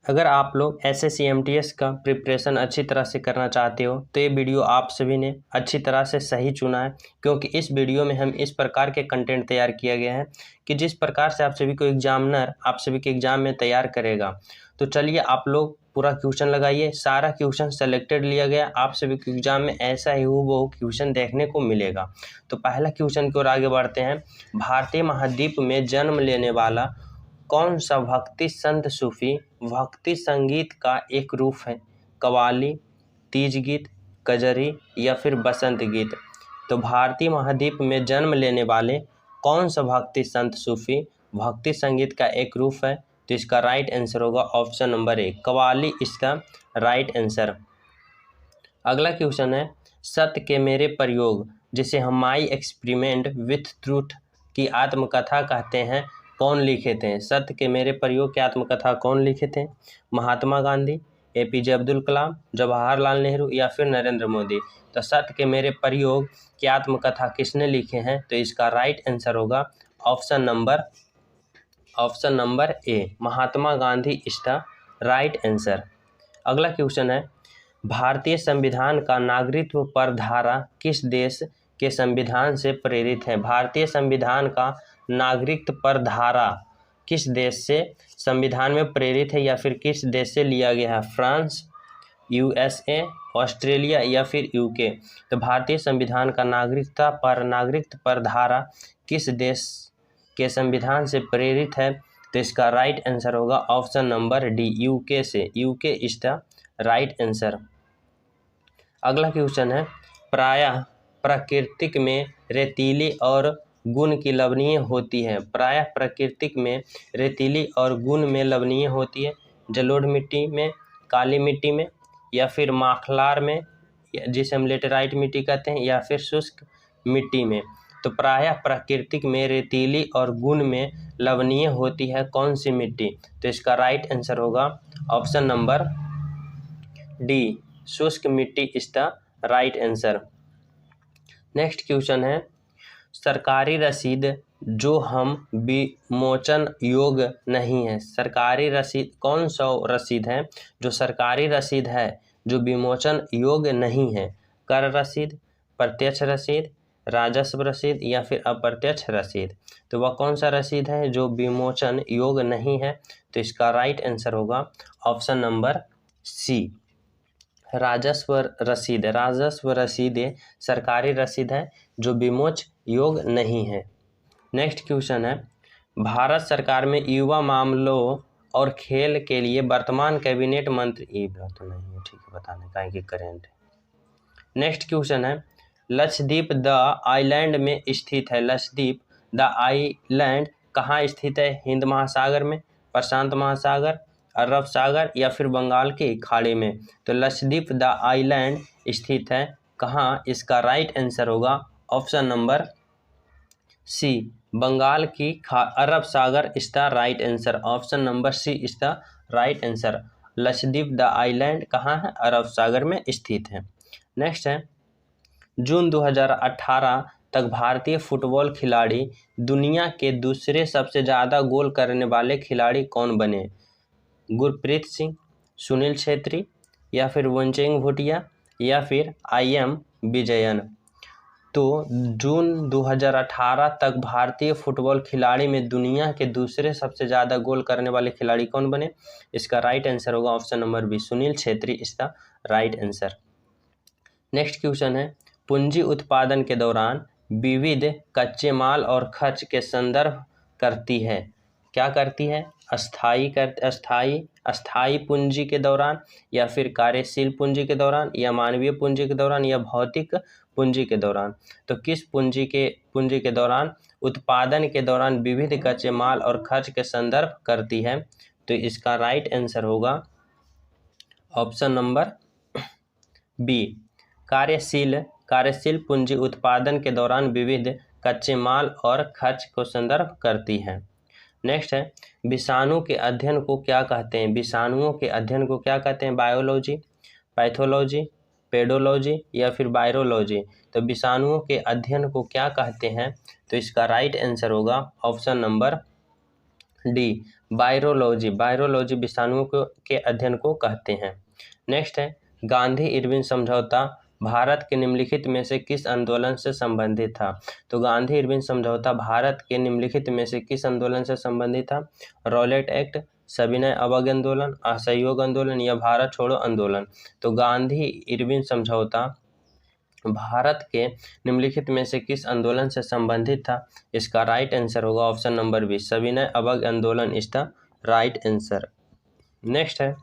अगर आप लोग एसएससी एमटीएस का प्रिपरेशन अच्छी तरह से करना चाहते हो तो ये वीडियो आप सभी ने अच्छी तरह से सही चुना है, क्योंकि इस वीडियो में हम इस प्रकार के कंटेंट तैयार किया गया है कि जिस प्रकार से आप सभी को एग्जामिनर आप सभी के एग्जाम में तैयार करेगा। तो चलिए आप लोग पूरा क्वेश्चन लगाइए। सारा क्वेश्चन सेलेक्टेड लिया गया, आप सभी के एग्जाम में ऐसा ही वो क्वेश्चन देखने को मिलेगा। तो पहला क्वेश्चन की ओर आगे बढ़ते हैं। भारतीय महाद्वीप में जन्म लेने वाला कौन सा भक्ति संत सूफी भक्ति संगीत का एक रूप है? कव्वाली, तीज गीत, कजरी या फिर बसंत गीत। तो भारतीय महाद्वीप में जन्म लेने वाले कौन सा भक्ति संत सूफी भक्ति संगीत का एक रूप है? तो इसका राइट आंसर होगा ऑप्शन नंबर ए, कव्वाली इसका राइट आंसर। अगला क्वेश्चन है, सत्य के मेरे प्रयोग जिसे हम माई एक्सपेरिमेंट विथ ट्रूथ की आत्मकथा कहते हैं, कौन लिखे थे? सत्य के मेरे प्रयोग की आत्मकथा कौन लिखे थे? महात्मा गांधी, एपीजे अब्दुल कलाम, जवाहरलाल नेहरू या फिर नरेंद्र मोदी। तो सत्य के मेरे प्रयोग की आत्मकथा किसने लिखे हैं? तो इसका राइट आंसर होगा option number A, Mahatma Gandhi इसका राइट आंसर। अगला क्वेश्चन है, भारतीय संविधान का नागरिकत्व पर धारा किस देश के संविधान से प्रेरित है? भारतीय संविधान का नागरिकत्व पर धारा किस देश से संविधान में प्रेरित है या फिर किस देश से लिया गया है? फ्रांस, यूएसए, ऑस्ट्रेलिया या फिर यूके। तो भारतीय संविधान का नागरिकत्व पर धारा किस देश के संविधान से प्रेरित है? तो इसका राइट आंसर होगा ऑप्शन नंबर डी, यूके से। UK is the right answer. अगला क्वेश्चन है, प्रायः प्राकृतिक में रेतीली और गुण की लवणीय होती है। प्रायः प्राकृतिक में रेतीली और गुण में लवणीय होती है। जलोढ़ मिट्टी में, काली मिट्टी में या फिर माखलार में, जिसे हम लेटेराइट मिट्टी कहते हैं, या फिर शुष्क मिट्टी में। तो प्रायः प्राकृतिक में रेतीली और गुण में लवणीय होती है कौन सी मिट्टी? तो इसका राइट आंसर होगा ऑप्शन नंबर डी, शुष्क मिट्टी is the right answer. Next question है, सरकारी रसीद जो हम विमोचन योग्य नहीं है। सरकारी रसीद कौन सा रसीद है जो सरकारी रसीद है जो विमोचन योग्य नहीं है? कर रसीद, प्रत्यक्ष रसीद, राजस्व रसीद या फिर अप्रत्यक्ष रसीद। तो वह कौन सा रसीद है जो विमोचन योग्य नहीं है? तो इसका राइट आंसर होगा ऑप्शन नंबर सी, राजस्व रसीद। राजस्व रसीद सरकारी रसीद है जो विमोचन योग्य नहीं है। नेक्स्ट क्वेश्चन है, भारत सरकार में युवा मामलों और खेल के लिए वर्तमान कैबिनेट मंत्री, ये तो नहीं है, ठीक है, बताने का कि करेंट है। नेक्स्ट क्वेश्चन है, लक्षद्वीप द आइलैंड में स्थित है। लक्षद्वीप द आइलैंड कहाँ स्थित है? हिंद महासागर में, प्रशांत महासागर, अरब सागर या फिर बंगाल की खाड़ी में। तो लक्षद्वीप द आइलैंड स्थित है कहाँ? इसका राइट आंसर होगा ऑप्शन नंबर सी, बंगाल की Arab Sagar is the right answer. Option number C is the right answer. Lakshadweep the island कहाँ है? अरब सागर में स्थित है। नेक्स्ट है, जून 2018 तक भारतीय फुटबॉल खिलाड़ी दुनिया के दूसरे सबसे ज़्यादा गोल करने वाले खिलाड़ी कौन बने? गुरप्रीत सिंह, सुनील छेत्री या फिर वंचिंग भूटिया या फिर IM विजयन। तो जून 2018 तक भारतीय फुटबॉल खिलाड़ी में दुनिया के दूसरे सबसे ज़्यादा गोल करने वाले खिलाड़ी कौन बने? इसका राइट आंसर होगा option number B, Sunil Chhetri is the right answer. Next question है, पूंजी उत्पादन के दौरान विविध कच्चे माल और खर्च के संदर्भ करती है। क्या करती है? अस्थाई पूंजी के दौरान या फिर कार्यशील पूंजी के दौरान या मानवीय पूंजी के दौरान या भौतिक पूंजी के दौरान। तो किस पूंजी के दौरान? उत्पादन के दौरान विविध कच्चे माल और खर्च के संदर्भ करती है। तो इसका राइट आंसर होगा ऑप्शन नंबर बी, कार्यशील पूंजी उत्पादन के दौरान विविध कच्चे माल और खर्च को संदर्भ करती है। नेक्स्ट है, विषाणु के अध्ययन को क्या कहते हैं? विषाणुओं के अध्ययन को क्या कहते हैं? बायोलॉजी, पैथोलॉजी, पेडोलॉजी या फिर वायरोलॉजी। तो विषाणुओं के अध्ययन को क्या कहते हैं? तो इसका राइट आंसर होगा option number D, virology, virology विषाणुओं के अध्ययन को कहते हैं। नेक्स्ट है गांधी इरविन समझौता भारत के निम्नलिखित में से किस आंदोलन से संबंधित था? तो गांधी इरविन समझौता भारत के निम्नलिखित में से किस आंदोलन से संबंधित था? रॉलेट एक्ट, सविनय अवज्ञा आंदोलन, असहयोग आंदोलन या भारत छोड़ो आंदोलन। तो गांधी इरविन समझौता भारत के निम्नलिखित में से किस आंदोलन से संबंधित था? इसका राइट आंसर होगा ऑप्शन नंबर बी, सविनय अवज्ञा आंदोलन is the right answer. Next है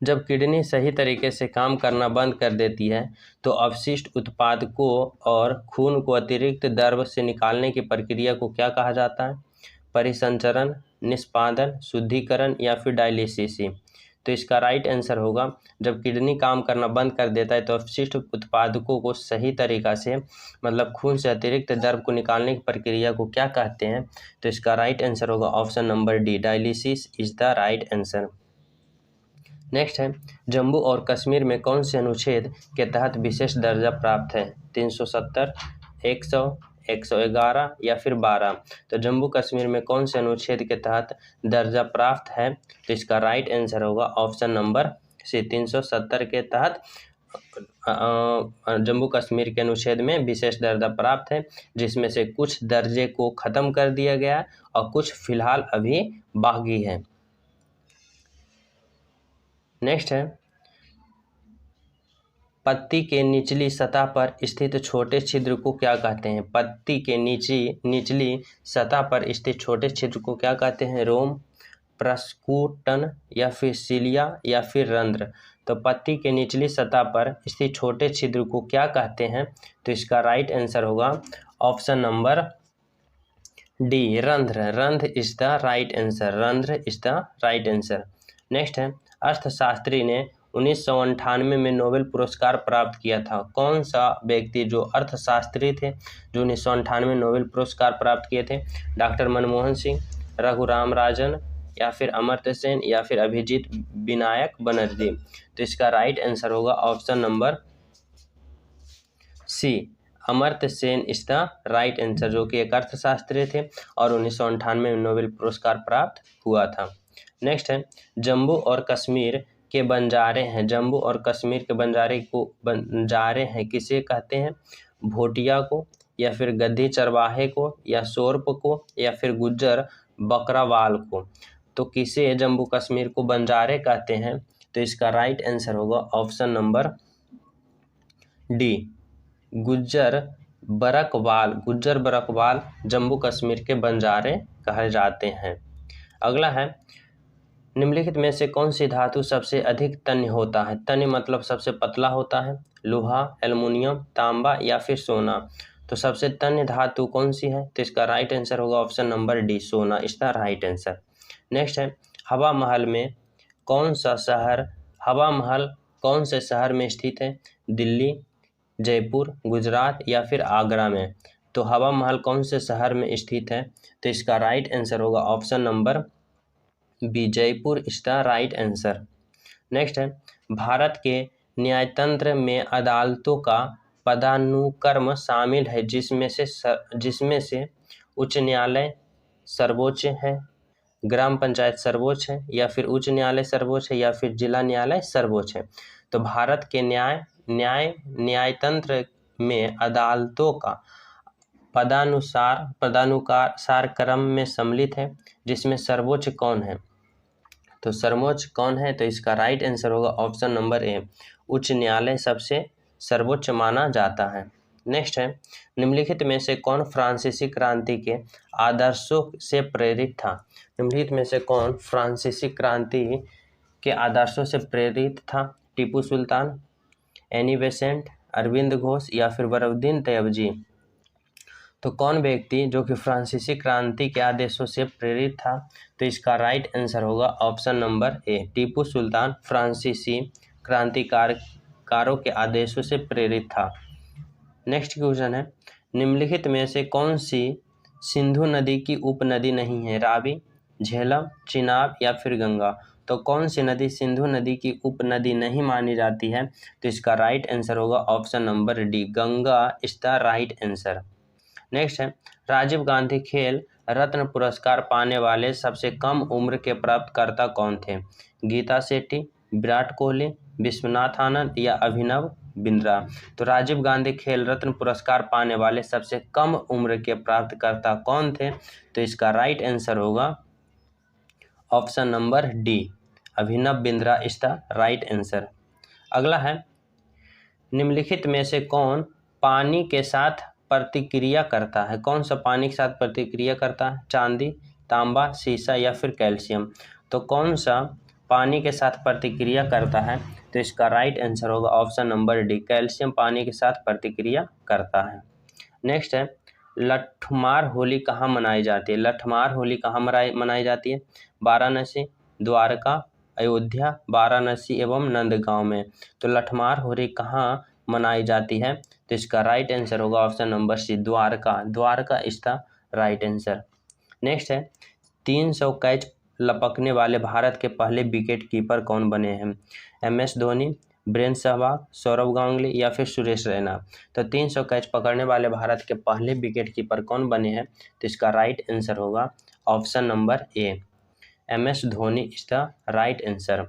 जब किडनी सही तरीके से काम करना बंद कर देती है तो अवशिष्ट उत्पादकों और खून को अतिरिक्त द्रव से निकालने की प्रक्रिया को क्या कहा जाता है? परिसंचरण, निष्पादन, शुद्धिकरण या फिर डायलिसिस। तो इसका राइट आंसर होगा जब किडनी काम करना बंद कर देता है तो अवशिष्ट उत्पादकों को सही तरीका से मतलब खून से अतिरिक्त द्रव को निकालने की प्रक्रिया को क्या कहते हैं? तो इसका राइट आंसर होगा option number D, dialysis is the right answer. Next है जम्मू और कश्मीर में कौन से अनुच्छेद के तहत विशेष दर्जा प्राप्त है? 370, 100, 111 या फिर 12। तो जम्मू कश्मीर में कौन से अनुच्छेद के तहत दर्जा प्राप्त है? तो इसका राइट आंसर होगा ऑप्शन नंबर सी, 370 के तहत जम्मू कश्मीर के अनुच्छेद में विशेष दर्जा प्राप्त है, जिसमें से कुछ दर्जे को खत्म कर दिया गया और कुछ फिलहाल अभी बाकी है। नेक्स्ट है पत्ती के निचली सतह पर स्थित छोटे छिद्र को क्या कहते हैं? पत्ती के निचली सतह पर स्थित छोटे छिद्र को क्या कहते हैं? रोम, प्रस्कुटन या फिर सिलिया या फिर रंध्र। तो पत्ती के निचली सतह पर स्थित छोटे छिद्र को क्या कहते हैं? तो इसका राइट आंसर होगा ऑप्शन नंबर डी, रंध्र। रंध्र इज द राइट आंसर, रंध्र is the right answer. Next है अर्थशास्त्री ने 1998 में नोबेल पुरस्कार प्राप्त किया था। कौन सा व्यक्ति जो अर्थशास्त्री थे जो 1998 में नोबेल पुरस्कार प्राप्त किए थे? डॉक्टर मनमोहन सिंह, रघुराम राजन या फिर अमर्त्य सेन या फिर अभिजीत विनायक बनर्जी। तो इसका राइट आंसर होगा option number C, Amartya Sen is the right answer, जो कि एक अर्थशास्त्री थे और 1998 में नोबेल पुरस्कार प्राप्त हुआ था। नेक्स्ट है जम्मू और कश्मीर के बंजारे हैं, जम्मू और कश्मीर के बंजारे हैं किसे कहते हैं? भोटिया को या फिर गद्दी चरवाहे को या सोर्प को या फिर गुज्जर बकरावाल को। तो किसे जम्मू कश्मीर को बंजारे कहते हैं? तो इसका राइट आंसर होगा option number D, Gujjar Bakarwal Jammu Kashmir के बंजारे कहे जाते हैं। अगला है निम्नलिखित में से कौन सी धातु सबसे अधिक तन्य होता है? तन्य मतलब सबसे पतला होता है। लोहा, एल्युमिनियम, तांबा या फिर सोना। तो सबसे तन्य धातु कौन सी है? तो इसका राइट आंसर होगा ऑप्शन नंबर डी, सोना is the right answer. Next है हवा महल कौन से शहर में स्थित है? दिल्ली, जयपुर, गुजरात या फिर आगरा में। तो हवा महल कौन से शहर में स्थित है? तो इसका राइट आंसर होगा option number B, Jaipur is the right answer. Next है भारत के न्यायतंत्र में अदालतों का पदानुक्रम शामिल है जिसमें से उच्च न्यायालय सर्वोच्च है, ग्राम पंचायत सर्वोच्च है या फिर उच्च न्यायालय सर्वोच्च है या फिर जिला न्यायालय सर्वोच्च है। तो भारत के न्यायतंत्र में अदालतों का पदानुसार क्रम में सम्मिलित है, जिसमें सर्वोच्च कौन है? तो सर्वोच्च कौन है? तो इसका राइट आंसर होगा ऑप्शन नंबर ए, उच्च न्यायालय सबसे सर्वोच्च माना जाता है। नेक्स्ट है निम्नलिखित में से कौन फ्रांसीसी क्रांति के आदर्शों से प्रेरित था? निम्नलिखित में से कौन फ्रांसीसी क्रांति के आदर्शों से प्रेरित था? टीपू सुल्तान, एनी बेसेंट, अरविंद घोष या फिर बहाउद्दीन तैयबजी। तो कौन व्यक्ति जो कि फ्रांसीसी क्रांति के आदेशों से प्रेरित था? तो इसका राइट आंसर होगा option number A, Tipu Sultan फ्रांसीसी क्रांतिकारों के आदेशों से प्रेरित था। नेक्स्ट क्वेश्चन है निम्नलिखित में से कौन सी सिंधु नदी की उपनदी नहीं है? रावी, झेलम, चिनाब या फिर गंगा। तो कौन सी नदी सिंधु नदी की उपनदी नहीं मानी जाती है? तो इसका राइट आंसर होगा option number D, Ganga is the right answer. Next है राजीव गांधी खेल रत्न पुरस्कार पाने वाले सबसे कम उम्र के प्राप्तकर्ता कौन थे? गीता शेट्टी, विराट कोहली, विश्वनाथ आनंद या अभिनव बिंद्रा? तो राजीव गांधी खेल रत्न पुरस्कार पाने वाले सबसे कम उम्र के प्राप्तकर्ता कौन थे? तो इसका राइट आंसर होगा option number D, Abhinav Bindra is the right answer. अगला है, निम्नलिखित में से कौन पानी के साथ प्रतिक्रिया करता है? कौन सा पानी के साथ प्रतिक्रिया करता है? चांदी, तांबा, सीसा या फिर कैल्शियम? तो कौन सा पानी के साथ प्रतिक्रिया करता है? तो इसका राइट आंसर होगा ऑप्शन नंबर डी, कैल्शियम पानी के साथ प्रतिक्रिया करता है। नेक्स्ट है, लठमार होली कहाँ मनाई जाती है? लठमार होली कहाँ मनाई जाती है? वाराणसी, द्वारका, अयोध्या, वाराणसी एवं नंदगांव में। तो लठमार होली कहाँ मनाई जाती है? तो इसका राइट आंसर होगा option number C, Dwarka. Dwarka is the right answer. Next है, 300 कैच लपकने वाले भारत के पहले विकेट कीपर कौन बने हैं? MS धोनी, वीरेंद्र सहवाग, सौरव गांगुली या फिर सुरेश रैना? तो 300 कैच पकड़ने वाले भारत के पहले विकेट कीपर कौन बने हैं? तो इसका राइट आंसर होगा option number A, MS Dhoni is the right answer.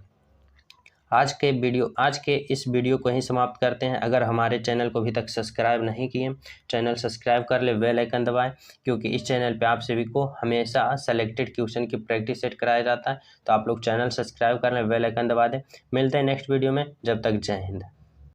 आज के इस वीडियो को ही समाप्त करते हैं। अगर हमारे चैनल को अभी तक सब्सक्राइब नहीं किए, चैनल सब्सक्राइब कर ले, बेल आइकन दबाएं, क्योंकि इस चैनल पे आप सभी को हमेशा सेलेक्टेड क्वेश्चन की प्रैक्टिस सेट कराया जाता है। तो आप लोग चैनल सब्सक्राइब कर लें, बेल आइकन दबा दें। मिलते हैं नेक्स्ट वीडियो में, जब तक जय हिंद।